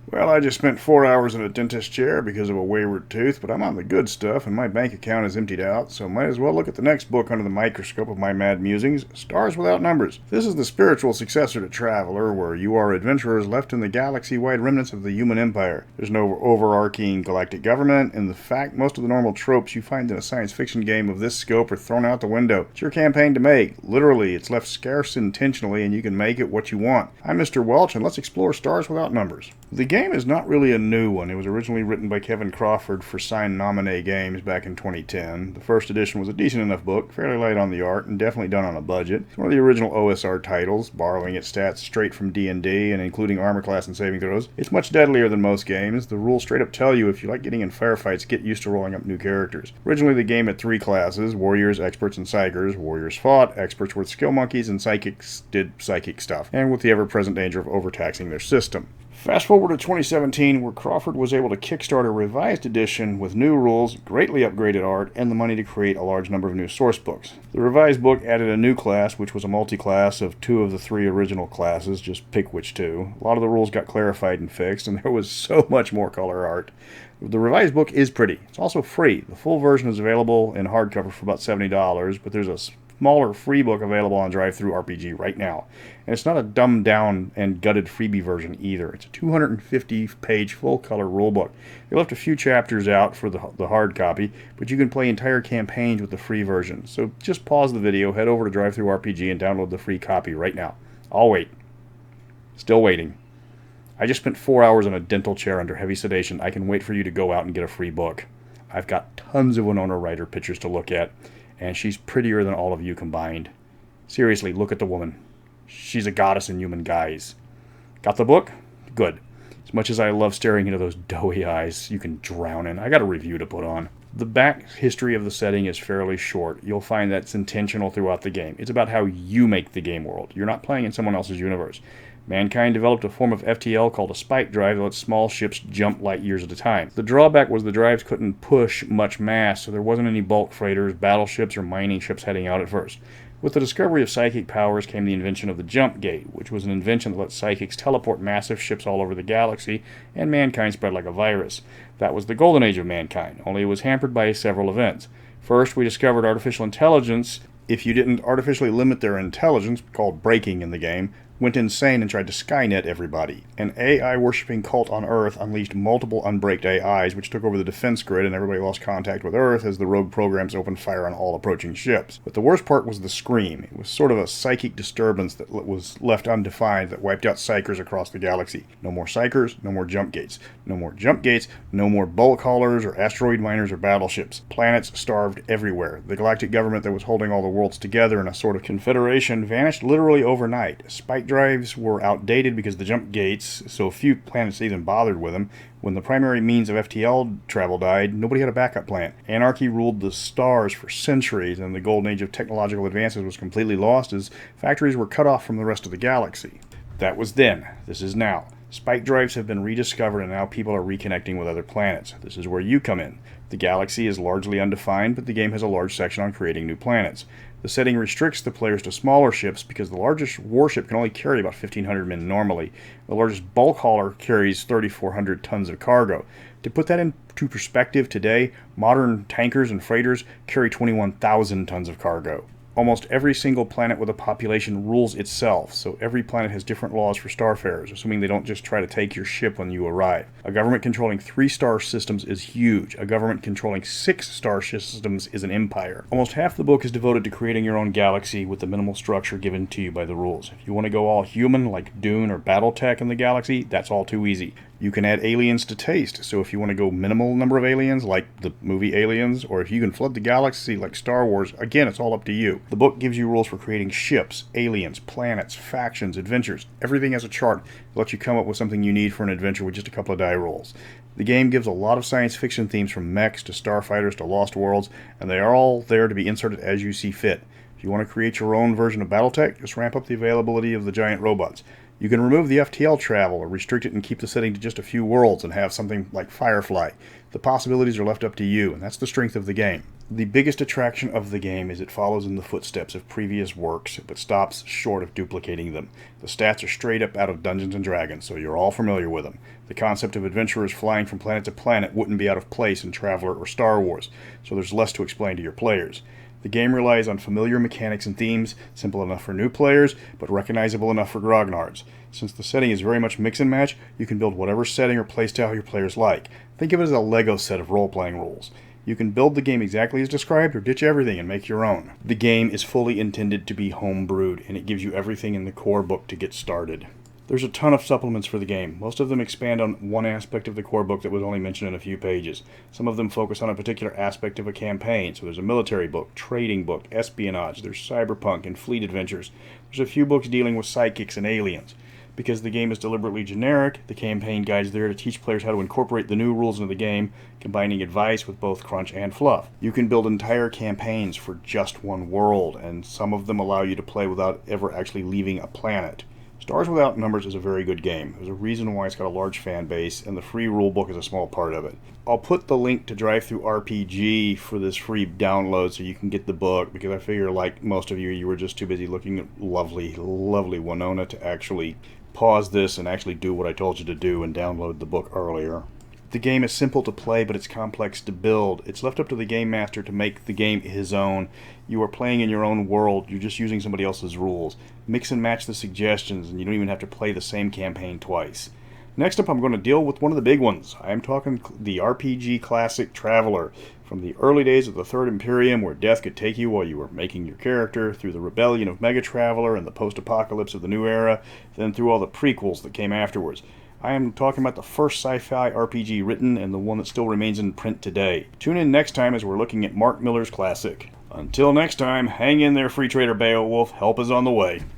Well, I just spent 4 hours in a dentist chair because of a wayward tooth, but I'm on the good stuff and my bank account is emptied out, so might as well look at the next book under the microscope of my mad musings, Stars Without Numbers. This is the spiritual successor to Traveler, where you are adventurers left in the galaxy-wide remnants of the human empire. There's no overarching galactic government, and in fact, most of the normal tropes you find in a science fiction game of this scope are thrown out the window. It's your campaign to make. Literally, it's left scarce intentionally, and you can make it what you want. I'm Mr. Welch, and let's explore Stars Without Numbers. The game is not really a new one. It was originally written by Kevin Crawford for Sign Nominee Games back in 2010. The first edition was a decent enough book, fairly light on the art, and definitely done on a budget. It's one of the original OSR titles, borrowing its stats straight from D&D and including armor class and saving throws. It's much deadlier than most games. The rules straight up tell you if you like getting in firefights, get used to rolling up new characters. Originally the game had 3 classes, warriors, experts, and psychers. Warriors fought, experts were skill monkeys, and psychics did psychic stuff, and with the ever-present danger of overtaxing their system. Fast forward to 2017, where Crawford was able to kickstart a revised edition with new rules, greatly upgraded art, and the money to create a large number of new source books. The revised book added a new class, which was a multi-class of 2 of the 3 original classes, just pick which 2. A lot of the rules got clarified and fixed, and there was so much more color art. The revised book is pretty. It's also free. The full version is available in hardcover for about $70, but there's a smaller free book available on DriveThruRPG right now. And it's not a dumbed down and gutted freebie version either. It's a 250-page full-color rulebook. They left a few chapters out for the hard copy, but you can play entire campaigns with the free version. So just pause the video, head over to DriveThruRPG, and download the free copy right now. I'll wait. Still waiting. I just spent 4 hours in a dental chair under heavy sedation. I can wait for you to go out and get a free book. I've got tons of Winona Ryder pictures to look at, and she's prettier than all of you combined. Seriously, look at the woman. She's a goddess in human guise. Got the book? Good. As much as I love staring into those doughy eyes you can drown in, I got a review to put on. The back history of the setting is fairly short. You'll find that's intentional throughout the game. It's about how you make the game world. You're not playing in someone else's universe. Mankind developed a form of FTL called a spike drive that lets small ships jump light years at a time. The drawback was the drives couldn't push much mass, so there wasn't any bulk freighters, battleships, or mining ships heading out at first. With the discovery of psychic powers came the invention of the jump gate, which was an invention that let psychics teleport massive ships all over the galaxy, and mankind spread like a virus. That was the golden age of mankind, only it was hampered by several events. First, we discovered artificial intelligence. If you didn't artificially limit their intelligence, called breaking in the game, went insane and tried to Skynet everybody. An AI-worshipping cult on Earth unleashed multiple unbraked AIs, which took over the defense grid, and everybody lost contact with Earth as the rogue programs opened fire on all approaching ships. But the worst part was the Scream. It was sort of a psychic disturbance that was left undefined that wiped out psychers across the galaxy. No more psychers, no more jump gates. No more jump gates, no more bulk haulers or asteroid miners or battleships. Planets starved everywhere. The galactic government that was holding all the worlds together in a sort of confederation vanished literally overnight. Spike drives were outdated because of the jump gates, so few planets even bothered with them. When the primary means of FTL travel died, nobody had a backup plan. Anarchy ruled the stars for centuries, and the golden age of technological advances was completely lost as factories were cut off from the rest of the galaxy. That was then. This is now. Spike drives have been rediscovered, and now people are reconnecting with other planets. This is where you come in. The galaxy is largely undefined, but the game has a large section on creating new planets. The setting restricts the players to smaller ships because the largest warship can only carry about 1,500 men normally. The largest bulk hauler carries 3,400 tons of cargo. To put that into perspective, today, modern tankers and freighters carry 21,000 tons of cargo. Almost every single planet with a population rules itself, so every planet has different laws for starfarers, assuming they don't just try to take your ship when you arrive. A government controlling 3-star systems is huge. A government controlling 6-star systems is an empire. Almost half the book is devoted to creating your own galaxy with the minimal structure given to you by the rules. If you want to go all human, like Dune or Battletech in the galaxy, that's all too easy. You can add aliens to taste, so if you want to go minimal number of aliens, like the movie Aliens, or if you can flood the galaxy like Star Wars, again, it's all up to you. The book gives you rules for creating ships, aliens, planets, factions, adventures. Everything has a chart that lets you come up with something you need for an adventure with just a couple of die rolls. The game gives a lot of science fiction themes from mechs to starfighters to lost worlds, and they are all there to be inserted as you see fit. If you want to create your own version of Battletech, just ramp up the availability of the giant robots. You can remove the FTL travel or restrict it and keep the setting to just a few worlds and have something like Firefly. The possibilities are left up to you, and that's the strength of the game. The biggest attraction of the game is it follows in the footsteps of previous works, but stops short of duplicating them. The stats are straight up out of Dungeons & Dragons, so you're all familiar with them. The concept of adventurers flying from planet to planet wouldn't be out of place in Traveller or Star Wars, so there's less to explain to your players. The game relies on familiar mechanics and themes, simple enough for new players, but recognizable enough for grognards. Since the setting is very much mix and match, you can build whatever setting or playstyle your players like. Think of it as a Lego set of role-playing rules. You can build the game exactly as described or ditch everything and make your own. The game is fully intended to be homebrewed, and it gives you everything in the core book to get started. There's a ton of supplements for the game. Most of them expand on one aspect of the core book that was only mentioned in a few pages. Some of them focus on a particular aspect of a campaign. So there's a military book, trading book, espionage, there's cyberpunk and fleet adventures. There's a few books dealing with psychics and aliens. Because the game is deliberately generic, the campaign guide's there to teach players how to incorporate the new rules into the game, combining advice with both crunch and fluff. You can build entire campaigns for just one world, and some of them allow you to play without ever actually leaving a planet. Stars Without Numbers is a very good game. There's a reason why it's got a large fan base, and the free rulebook is a small part of it. I'll put the link to Drive-Thru RPG for this free download so you can get the book, because I figure, like most of you, you were just too busy looking at lovely, lovely Winona to actually pause this and actually do what I told you to do and download the book earlier. The game is simple to play, but it's complex to build. It's left up to the game master to make the game his own. You are playing in your own world. You're just using somebody else's rules. Mix and match the suggestions, and you don't even have to play the same campaign twice. Next up, I'm going to deal with one of the big ones. I am talking the RPG classic Traveller. From the early days of the Third Imperium, where death could take you while you were making your character, through the rebellion of Mega Traveller and the post-apocalypse of the New Era, then through all the prequels that came afterwards. I am talking about the first sci-fi RPG written and the one that still remains in print today. Tune in next time as we're looking at Mark Millar's classic. Until next time, hang in there, Free Trader Beowulf. Help is on the way.